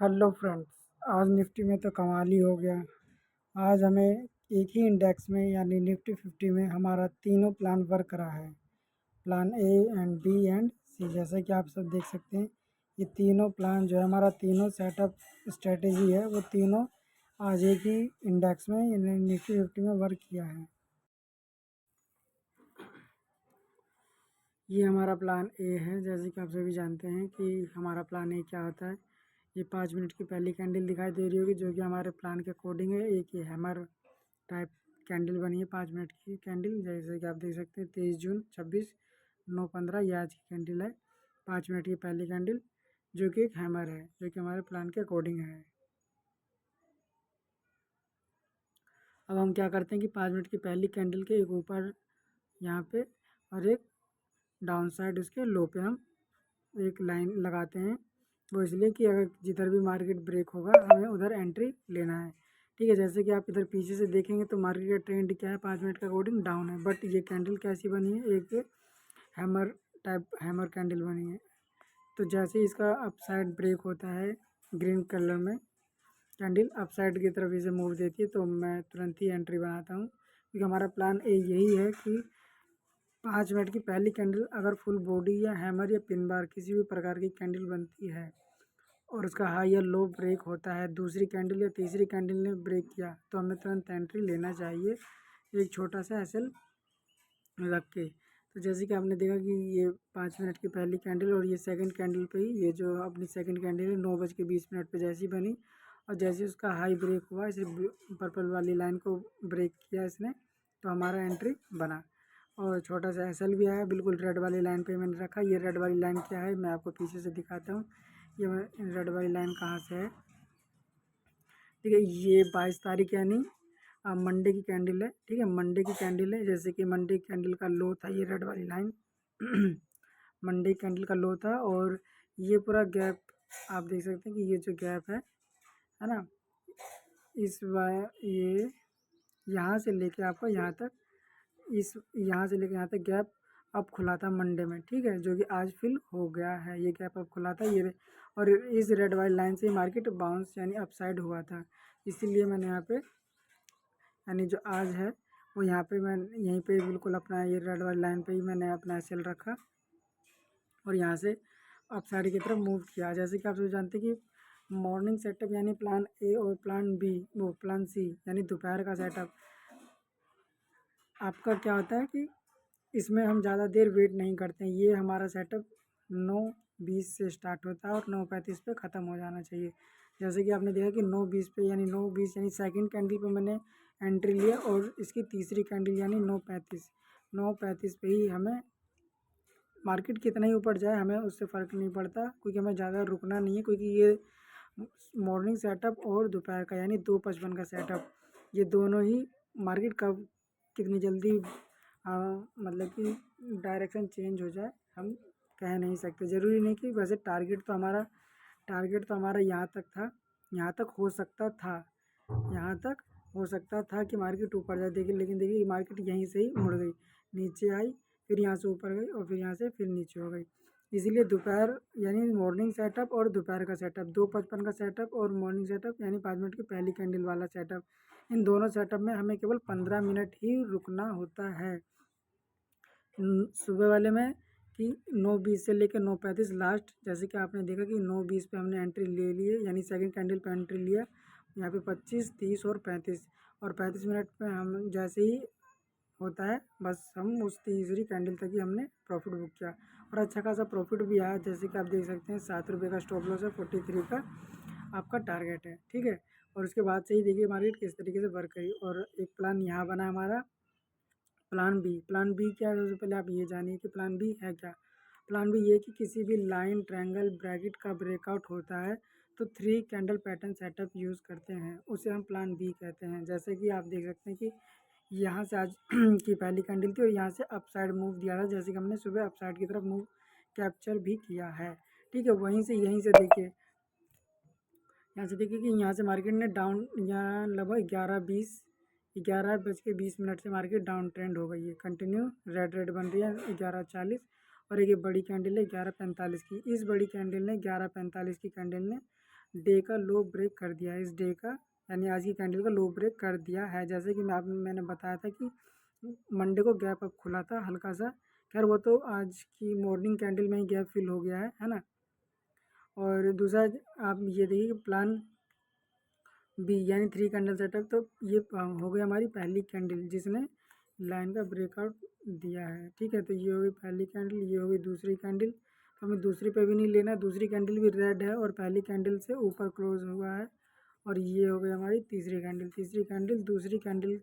Hello friends. आज Nifty में तो कमाल ही हो गया। आज हमें एक ही इंडेक्स में यानी निफ्टी 50 में हमारा तीनों प्लान वर्क रहा है। Plan A and B and C, जैसे कि आप सब देख सकते हैं। ये तीनों प्लान जो है हमारा तीनों सेटअप स्ट्रेटेजी है, वो तीनों आज एक ही इंडेक्स में यानी निफ्टी 50 में वर्क किया है। ये हमारा प्लान ए है। जैसे कि आप सभी जानते हैं कि हमारा प्लान ए क्या होता है। ये 5 मिनट की पहली कैंडल दिखाई दे रही होगी, जो कि हमारे प्लान के अकॉर्डिंग है। एक ये हैमर टाइप कैंडल बनी है 5 मिनट की कैंडल, जैसे कि आप देख सकते हैं 23 जून 26 9:15 ये आज की कैंडल है। 5 मिनट की पहली कैंडल जो कि एक हैमर है, जो कि हमारे प्लान के अकॉर्डिंग है। अब हम क्या करते हैं कि 5 मिनट की पहली कैंडल के एक ऊपर यहाँ पे और एक डाउन साइड उसके लो पे हम एक लाइन लगाते हैं। वो इसलिए कि अगर जिधर भी मार्केट ब्रेक होगा हमें उधर एंट्री लेना है। ठीक है, जैसे कि आप इधर पीछे से देखेंगे तो मार्केट का ट्रेंड क्या है, 5 मिनट का अकॉर्डिंग डाउन है। बट ये कैंडल कैसी बनी है, एक हैमर टाइप हैमर कैंडल बनी है। तो जैसे ही इसका अपसाइड ब्रेक होता है ग्रीन कलर में कैंडल अपसाइड की तरफ इसे मूव देती है, तो मैं तुरंत ही एंट्री बनाता हूँ, क्योंकि हमारा प्लान यही है कि 5 मिनट की पहली कैंडल अगर फुल बॉडी या हैमर या पिन बार किसी भी प्रकार की कैंडल बनती है और उसका हाई या लो ब्रेक होता है, दूसरी कैंडल या तीसरी कैंडल ने ब्रेक किया, तो हमें तुरंत एंट्री लेना चाहिए एक छोटा सा एसएल रख के। तो जैसे कि आपने देखा कि ये 5 मिनट की पहली कैंडल और ये सेकंड कैंडल पे ही, ये जो अपनी सेकंड कैंडल है 9:20 पे जैसी बनी और जैसे उसका हाई ब्रेक हुआ, इसे पर्पल वाली लाइन को ब्रेक किया इसने, तो हमारा एंट्री बना। और छोटा सा एसएल भी आया, बिल्कुल रेड वाली लाइन पे मैंने रखा। ये रेड वाली लाइन क्या है मैं आपको पीछे से दिखाता हूँ। ये रेड वाली लाइन कहाँ से है, ठीक है, ये 22 तारीख यानी मंडे की कैंडल है। ठीक है, मंडे की कैंडल है। जैसे कि मंडे की कैंडल का लो था ये रेड वाली लाइन मंडे की कैंडल का लो था, और ये पूरा गैप आप देख सकते हैं कि ये जो गैप है ना, इस बार ये यहाँ से लेके आपको यहाँ तक, इस यहाँ से लेके यहाँ तक गैप अब खुला था मंडे में। ठीक है, जो कि आज फिल हो गया है। ये गैप अब खुला था ये, और इस रेड वाली लाइन से मार्केट बाउंस यानी अपसाइड हुआ था। इसीलिए मैंने यहाँ पे यानी जो आज है वो यहाँ पे मैं यहीं पे बिल्कुल अपना ये रेड वाली लाइन पे ही मैंने अपना एसएल रखा और यहाँ से अपसाइड की तरफ मूव किया। जैसे कि आप सब जानते हैं कि मॉर्निंग सेटअप यानी प्लान ए और प्लान बी, वो प्लान सी यानी दोपहर का सेटअप आपका क्या होता है कि इसमें हम ज़्यादा देर वेट नहीं करते हैं। ये हमारा सेटअप 9:20 से स्टार्ट होता है और 9:35 पे ख़त्म हो जाना चाहिए। जैसे कि आपने देखा कि 9:20 पे यानी 9:20 यानी सेकंड कैंडल पे मैंने एंट्री लिया, और इसकी तीसरी कैंडल यानी 9:35 पे ही हमें मार्केट कितना ही ऊपर जाए हमें उससे फ़र्क नहीं पड़ता, क्योंकि हमें ज़्यादा रुकना नहीं है। क्योंकि ये मॉर्निंग सेटअप और दोपहर का यानी 2:55 का सेटअप, ये दोनों ही मार्केट कब कितनी जल्दी मतलब कि डायरेक्शन चेंज हो जाए हम कह नहीं सकते। ज़रूरी नहीं कि वैसे टारगेट तो हमारा यहाँ तक था, यहाँ तक हो सकता था, यहाँ तक हो सकता था कि मार्केट ऊपर जाए। देखिए, लेकिन देखिए मार्केट यहीं से ही मुड़ गई, नीचे आई, फिर यहाँ से ऊपर गई और फिर यहाँ से फिर नीचे हो गई। इसीलिए दोपहर यानी मॉर्निंग सेटअप और दोपहर का सेटअप, 2:55 का सेटअप और मॉर्निंग सेटअप यानी 5 मिनट की पहली कैंडल वाला सेटअप, इन दोनों सेटअप में हमें केवल 15 मिनट ही रुकना होता है। सुबह वाले में कि 9:20 से लेकर 9:35 लास्ट, जैसे कि आपने देखा कि 9:20 पे हमने एंट्री ले ली है यानी सेकंड कैंडल पे एंट्री लिया। यहाँ पे 25, 30 और 35, और 35 मिनट पे हम जैसे ही होता है बस हम उस तीसरी कैंडल तक ही हमने प्रॉफिट बुक किया, और अच्छा खासा प्रॉफिट भी आया। जैसे कि आप देख सकते हैं 7 रुपये का स्टॉप लॉस है, 43 का आपका टारगेट है। ठीक है, और उसके बाद से ही देखिए मार्केट किस तरीके से वर्क करी। और एक प्लान यहाँ बना हमारा प्लान बी क्या है, सबसे पहले आप ये जानिए कि प्लान बी है क्या। प्लान बी ये कि किसी भी लाइन ट्रायंगल ब्रैकेट का ब्रेकआउट होता है तो 3 कैंडल पैटर्न सेटअप यूज़ करते हैं, उसे हम प्लान बी कहते हैं। जैसे कि आप देख सकते हैं कि यहाँ से आज की पहली कैंडल थी और यहाँ से अपसाइड मूव दिया था, जैसे कि हमने सुबह अपसाइड की तरफ मूव कैप्चर भी किया है। ठीक है, वहीं से यहीं से देखिए, यहाँ से देखिए कि यहाँ से मार्केट ने डाउन, यहाँ लगभग 11:20 से मार्केट डाउन ट्रेंड हो गई है। कंटिन्यू रेड रेड बन रही है 11:40, और एक ये बड़ी कैंडल है 11:45 की। इस बड़ी कैंडल ने 11:45 की कैंडल ने डे का लो ब्रेक कर दिया है, इस डे का यानी आज की कैंडल का लो ब्रेक कर दिया है। जैसे कि मैंने बताया था कि मंडे को गैप अप खुला था हल्का सा, खैर वो तो आज की मॉर्निंग कैंडल में ही गैप फिल हो गया है ना। और दूसरा आप ये देखिए प्लान बी यानी 3 कैंडल सेटअप, तो ये हो गई हमारी पहली कैंडल जिसने लाइन का ब्रेकआउट दिया है। ठीक है, तो ये हो गई पहली कैंडल, ये हो गई दूसरी कैंडल, तो हमें दूसरी पे भी नहीं लेना, दूसरी कैंडल भी रेड है और पहली कैंडल से ऊपर क्लोज हुआ है। और ये हो गई हमारी तीसरी कैंडल, तीसरी कैंडल दूसरी कैंडल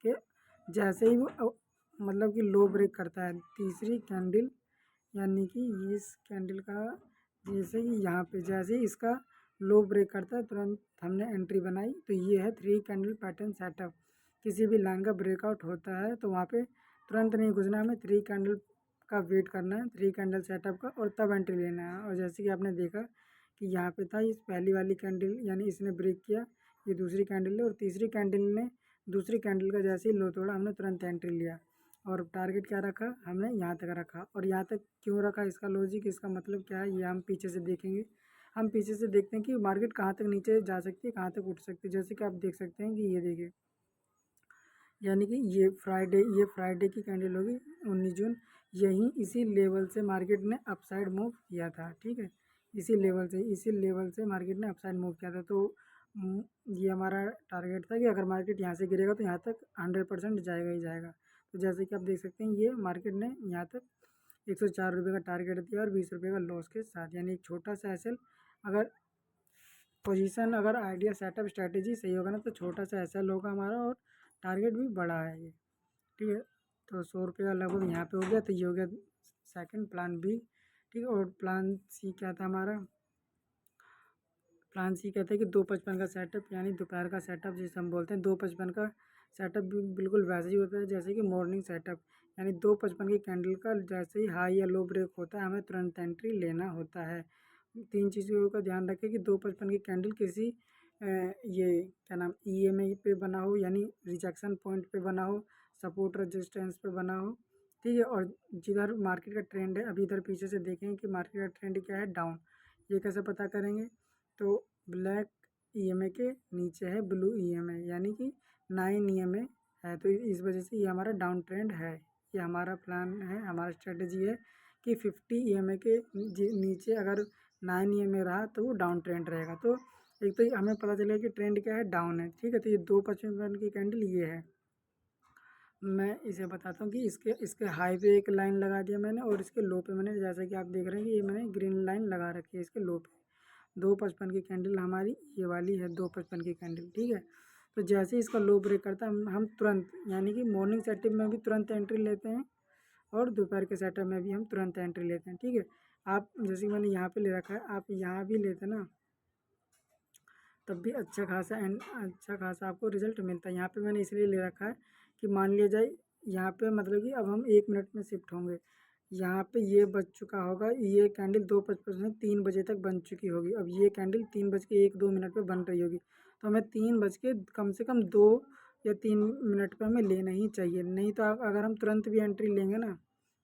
के जैसे ही वो मतलब कि लो ब्रेक करता है तीसरी कैंडल, यानी कि इस कैंडल का जैसे कि यहाँ पे जैसे ही इसका लो ब्रेक करता है तुरंत हमने एंट्री बनाई। तो ये है 3 कैंडल पैटर्न सेटअप। किसी भी लाइन का ब्रेकआउट होता है तो वहाँ पे तुरंत नहीं घुसना, हमें 3 कैंडल का वेट करना है, 3 कैंडल सेटअप का, और तब एंट्री लेना है। और जैसे कि आपने देखा कि यहाँ पे था इस पहली वाली कैंडल यानी इसने ब्रेक किया, ये दूसरी कैंडल है, और तीसरी कैंडल ने दूसरी कैंडल का जैसे ही लो तोड़ा हमने तुरंत एंट्री लिया। और टारगेट क्या रखा हमने, यहाँ तक रखा। और यहाँ तक क्यों रखा, इसका लॉजिक, इसका मतलब क्या है, ये हम पीछे से देखेंगे। हम पीछे से देखते हैं कि मार्केट कहाँ तक नीचे जा सकती है, कहाँ तक उठ सकती है। जैसे कि आप देख सकते हैं कि ये देखिए, यानी कि ये फ्राइडे की कैंडल होगी 19 जून, यहीं इसी लेवल से मार्केट ने अपसाइड मूव किया था। ठीक है, इसी लेवल से मार्केट ने अपसाइड मूव किया था। तो ये हमारा टारगेट था कि अगर मार्केट यहाँ से गिरेगा तो यहाँ तक 100% जाएगा ही जाएगा। तो जैसे कि आप देख सकते हैं ये मार्केट ने यहाँ तक 104 रुपये का टारगेट दिया और 20 रुपये का लॉस के साथ, यानी एक छोटा सा एसएल, अगर पोजीशन अगर आइडिया सेटअप स्ट्रैटेजी सही होगा ना तो छोटा सा एसएल होगा हमारा और टारगेट भी बड़ा है ये। ठीक है, तो 100 रुपये का लगभग यहाँ पे हो गया, तो ये हो गया सेकंड प्लान बी। ठीक है, और प्लान सी क्या था हमारा, प्लान सी कहते हैं कि 255 का सेटअप, यानी दोपहर का सेटअप जिसे हम बोलते हैं। 255 का सेटअप भी बिल्कुल वैसे ही होता है जैसे कि मॉर्निंग सेटअप, यानी 255 की कैंडल का जैसे ही हाई या लो ब्रेक होता है हमें तुरंत एंट्री लेना होता है। 3 चीज़ों का ध्यान रखें कि 255 की कैंडल किसी ये क्या नाम ईएमए पे बना हो, यानी रिजेक्शन पॉइंट पे बना हो, सपोर्ट रेजिस्टेंस पे बना हो। ठीक है, और जिधर मार्केट का ट्रेंड है, अभी इधर पीछे से देखें कि मार्केट का ट्रेंड क्या है, डाउन। ये कैसे पता करेंगे, तो ब्लैक ईएमए के नीचे है ब्लू ईएमए, यानी कि 9 ईएमए है, तो इस वजह से ये हमारा डाउन ट्रेंड है। ये हमारा प्लान है, हमारा स्ट्रेटजी है कि 50 ईएमए के नीचे अगर 9 ईएमए रहा तो वो डाउन ट्रेंड रहेगा। तो एक तो हमें पता चलेगा कि ट्रेंड क्या है, डाउन है। ठीक है, तो ये 255 की कैंडल ये है। मैं इसे बताता हूँ कि इसके इसके हाई पे एक लाइन लगा दिया मैंने, और इसके लो पे मैंने, जैसा कि आप देख रहे हैं कि ये मैंने ग्रीन लाइन लगा रखी है इसके लो पे। 255 की कैंडल हमारी ये वाली है, 255 की कैंडल। ठीक है, तो जैसे ही इसका लो ब्रेक करता है हम तुरंत, यानी कि मॉर्निंग सेटअप में भी तुरंत एंट्री लेते हैं और दोपहर के सेटअप में भी हम तुरंत एंट्री लेते हैं। ठीक है, आप जैसे कि मैंने यहाँ पे ले रखा है, आप यहाँ भी लेते ना तब भी अच्छा खासा आपको रिजल्ट मिलता है। यहाँ पे मैंने इसलिए ले रखा है कि मान लिया जाए यहाँ पे मतलब कि अब हम 1 मिनट में शिफ्ट होंगे, यहाँ पे ये बज चुका होगा, ये कैंडल 2:55 में 3 बजे तक बन चुकी होगी। अब ये कैंडल 3:01-2 मिनट पे बन रही होगी, तो हमें 3 बज के कम से कम 2 या 3 मिनट पे हमें लेना ही चाहिए। नहीं तो अगर हम तुरंत भी एंट्री लेंगे ना,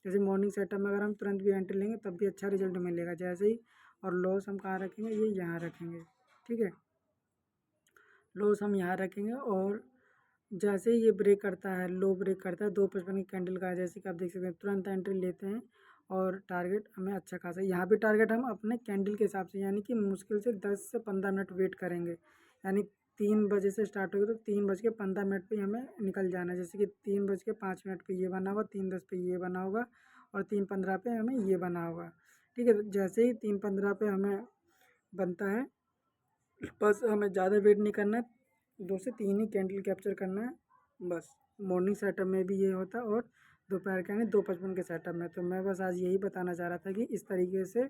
जैसे मॉर्निंग सेटअप में अगर हम तुरंत भी एंट्री लेंगे तब भी अच्छा रिजल्ट मिलेगा जैसे ही। और लॉस हम कहाँ रखेंगे, ये यहाँ रखेंगे। ठीक है, लॉस हम यहाँ रखेंगे, और जैसे ही ये ब्रेक करता है, लो ब्रेक करता है 2:55 की कैंडल का, जैसे कि आप देख सकते हैं तुरंत एंट्री लेते हैं। और टारगेट हमें अच्छा खासा, यहाँ भी टारगेट हम अपने कैंडल के हिसाब से, यानी कि मुश्किल से 10 से 15 मिनट वेट करेंगे। यानी 3 बजे से स्टार्ट होगी तो 3:15 पे हमें निकल जाना है। जैसे कि 3:05 पे ये बना होगा, 3:10 पे ये बना होगा, और 3:15 पे हमें ये बना होगा। ठीक है, तो जैसे ही 3:15 पे हमें बनता है, बस हमें ज़्यादा वेट नहीं करना है, 2 से 3 ही कैंडल कैप्चर करना है बस। मॉर्निंग सेटअप में भी ये होता है और दोपहर के यानी 2:55 के सेटअप में। तो मैं बस आज यही बताना चाह रहा था कि इस तरीके से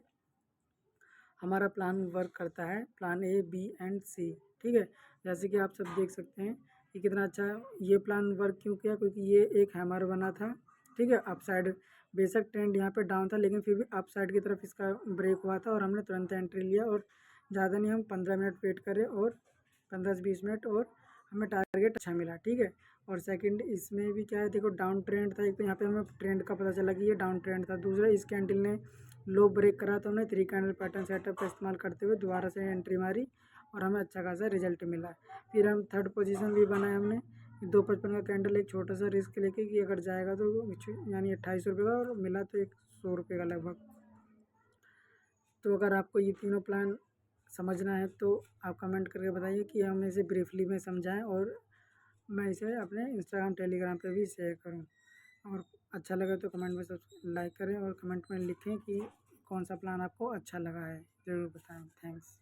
हमारा प्लान वर्क करता है, प्लान ए बी एंड सी। ठीक है, जैसे कि आप सब देख सकते हैं कि कितना अच्छा ये प्लान वर्क क्यों किया, क्योंकि ये एक हैमर बना था। ठीक है, अप साइड, बेशक ट्रेंड यहाँ पे डाउन था लेकिन फिर भी अप साइड की तरफ इसका ब्रेक हुआ था और हमने तुरंत एंट्री लिया। और ज़्यादा नहीं, हम 15 मिनट वेट करें, और 15 से 20 मिनट, और हमें टारगेट अच्छा मिला। ठीक है, और सेकंड इसमें भी क्या है, देखो डाउन ट्रेंड था, एक तो यहाँ पे हमें ट्रेंड का पता चला कि ये डाउन ट्रेंड था। दूसरा इस कैंडल ने लो ब्रेक करा तो हमने 3 कैंडल पैटर्न सेटअप का इस्तेमाल करते हुए दोबारा से एंट्री मारी और हमें अच्छा खासा रिजल्ट मिला। फिर हम थर्ड पोजीशन भी बनाया हमने 255 का कैंडल, एक छोटा सा रिस्क लेके कि अगर जाएगा तो यानी 2800 रुपये का, और मिला तो 100 रुपये का लगभग। तो अगर आपको ये तीनों प्लान समझना है तो आप कमेंट करके बताइए कि हम इसे ब्रीफली में समझाएं, और मैं इसे अपने इंस्टाग्राम टेलीग्राम पे भी शेयर करूं। और अच्छा लगे तो कमेंट में सब लाइक करें और कमेंट में लिखें कि कौन सा प्लान आपको अच्छा लगा है, ज़रूर बताएं। थैंक्स।